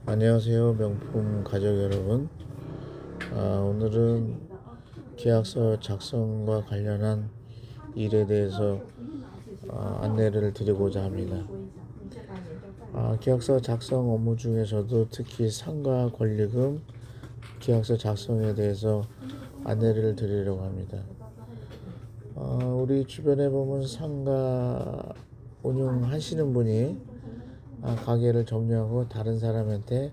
안녕하세요, 명품 가족 여러분. 오늘은 계약서 작성과 관련한 일에 대해서 안내를 드리고자 합니다. 계약서 작성 업무 중에서도 특히 상가 권리금 계약서 작성에 대해서 안내를 드리려고 합니다. 우리 주변에 보면 상가 운영하시는 분이 가게를 정리하고 다른 사람한테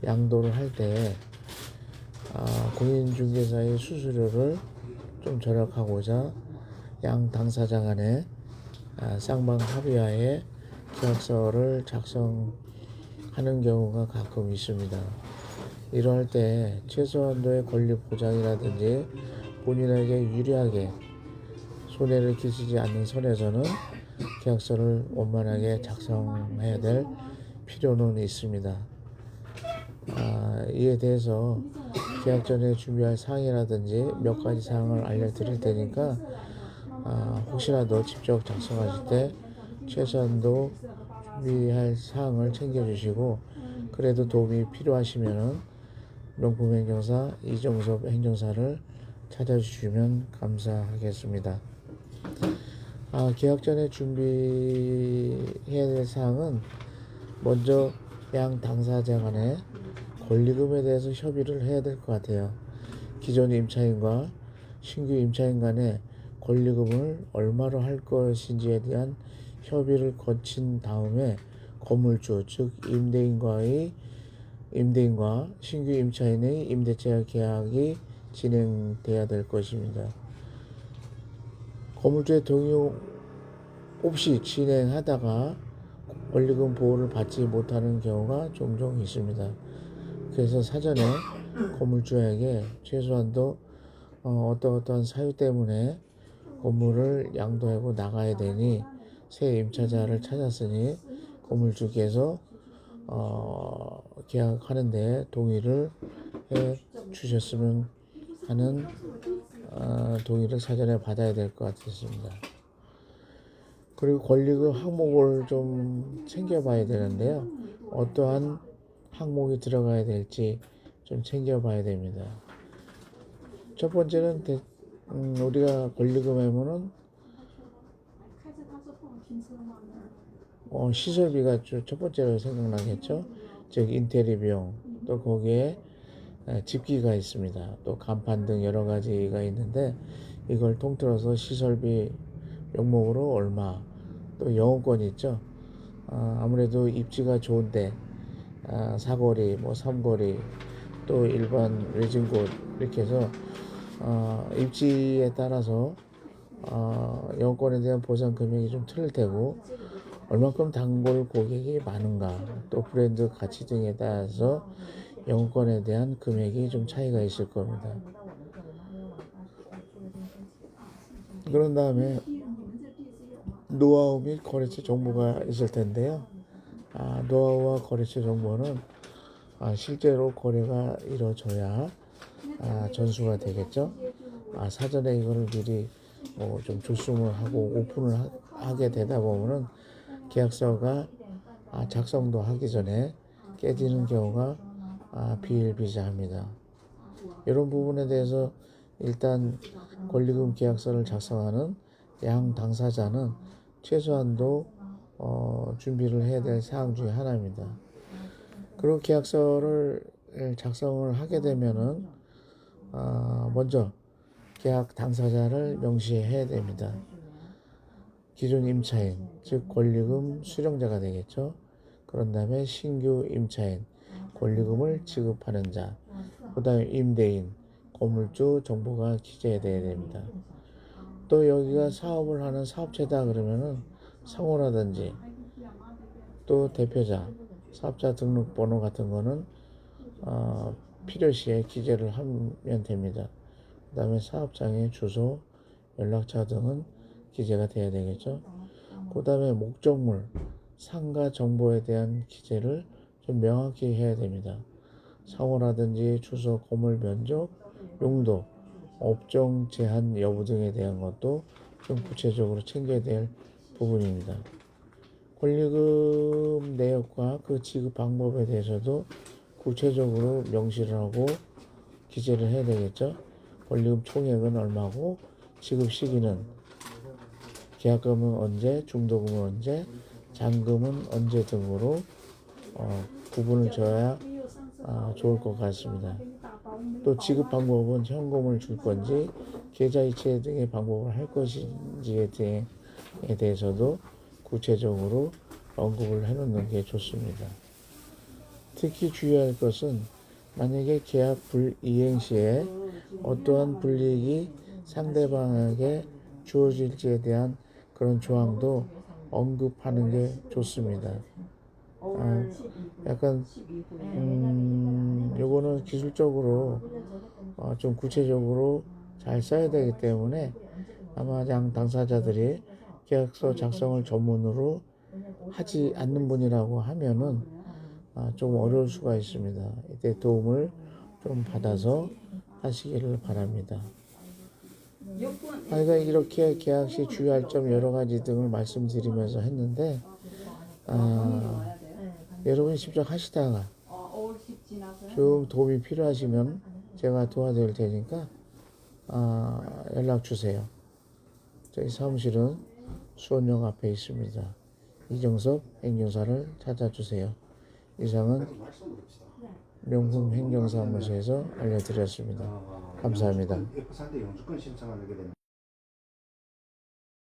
양도를 할 때 공인중개사의 수수료를 좀 절약하고자 양 당사자 간에 쌍방 합의하에 계약서를 작성하는 경우가 가끔 있습니다. 이럴 때 최소한도의 권리 보장이라든지 본인에게 유리하게 손해를 끼치지 않는 선에서는 계약서를 원만하게 작성해야 될 필요는 있습니다. 이에 대해서 계약 전에 준비할 사항이라든지 몇 가지 사항을 알려드릴 테니까 혹시라도 직접 작성하실 때 최소한도 준비할 사항을 챙겨주시고, 그래도 도움이 필요하시면은 명품행정사 이정섭 행정사를 찾아주시면 감사하겠습니다. 계약 전에 준비해야 될 사항은 먼저 양 당사자 간에 권리금에 대해서 협의를 해야 될 것 같아요. 기존 임차인과 신규 임차인 간에 권리금을 얼마로 할 것인지에 대한 협의를 거친 다음에 건물주, 즉 임대인과 신규 임차인의 임대차 계약이 진행돼야 될 것입니다. 건물주의 동의 없이 진행하다가 권리금 보호를 받지 못하는 경우가 종종 있습니다. 그래서 사전에 건물주에게 최소한도 어떠한 사유 때문에 건물을 양도하고 나가야 되니 새 임차자를 찾았으니 건물주께서 계약하는데 동의를 해 주셨으면 하는 동의를 사전에 받아야 될 것 같습니다. 그리고 권리금 항목을 좀 챙겨봐야 되는데요. 어떠한 항목이 들어가야 될지 좀 챙겨봐야 됩니다. 첫 번째는 우리가 권리금 하면은 시설비가 첫 번째로 생각나겠죠. 즉 인테리어 비용, 또 거기에 집기가 있습니다. 또 간판 등 여러 가지가 있는데 이걸 통틀어서 시설비 명목으로 얼마, 또 영업권 있죠. 아무래도 입지가 좋은데 사거리, 삼거리, 또 일반 외진 곳 이렇게 해서 입지에 따라서 영업권에 대한 보상 금액이 좀 틀릴 테고, 얼마큼 단골 고객이 많은가, 또 브랜드 가치 등에 따라서 영업권에 대한 금액이 좀 차이가 있을 겁니다. 그런 다음에 노하우 및 거래처 정보가 있을 텐데요. 노하우와 거래처 정보는 실제로 거래가 이루어져야 전수가 되겠죠. 사전에 이거를 미리 좀 조성을 하고 오픈을 하게 되다 보면은 계약서가 작성도 하기 전에 깨지는 경우가 비일비재합니다. 이런 부분에 대해서 일단 권리금 계약서를 작성하는 양 당사자는 최소한도 준비를 해야 될 사항 중에 하나입니다. 그리고 계약서를 작성을 하게 되면은 먼저 계약 당사자를 명시해야 됩니다. 기존 임차인, 즉 권리금 수령자가 되겠죠. 그런 다음에 신규 임차인, 권리금을 지급하는 자, 그 다음에 임대인, 건물주 정보가 기재돼야 됩니다. 또 여기가 사업을 하는 사업체다 그러면은 상호라든지 또 대표자, 사업자 등록번호 같은 거는 필요시에 기재를 하면 됩니다. 그 다음에 사업장의 주소, 연락처 등은 기재가 돼야 되겠죠. 그 다음에 목적물, 상가 정보에 대한 기재를 좀 명확히 해야 됩니다. 상호라든지 주소, 건물 면적, 용도, 업종 제한 여부 등에 대한 것도 좀 구체적으로 챙겨야 될 부분입니다. 권리금 내역과 그 지급 방법에 대해서도 구체적으로 명시를 하고 기재를 해야 되겠죠. 권리금 총액은 얼마고 지급 시기는 계약금은 언제, 중도금은 언제, 잔금은 언제 등으로 구분을 져야 좋을 것 같습니다. 또 지급 방법은 현금을 줄 건지 계좌이체 등의 방법을 할 것인지에 대해서도 구체적으로 언급을 해놓는 게 좋습니다. 특히 주의할 것은 만약에 계약 불이행 시에 어떠한 불이익이 상대방에게 주어질지에 대한 그런 조항도 언급하는 게 좋습니다. 약간 요거는 기술적으로 좀 구체적으로 잘 써야 되기 때문에 아마 당사자들이 계약서 작성을 전문으로 하지 않는 분이라고 하면은 좀 어려울 수가 있습니다. 이때 도움을 좀 받아서 하시기를 바랍니다. 그러니까 이렇게 계약 시 주의할 점 여러 가지 등을 말씀드리면서 했는데 여러분이 직접 하시다가 좀 도움이 필요하시면 제가 도와드릴 테니까 연락 주세요. 저희 사무실은 수원역 앞에 있습니다. 이정섭 행정사를 찾아주세요. 이상은 명품 행정사무소에서 알려드렸습니다. 감사합니다. F4인데 영주권 신청하게 되면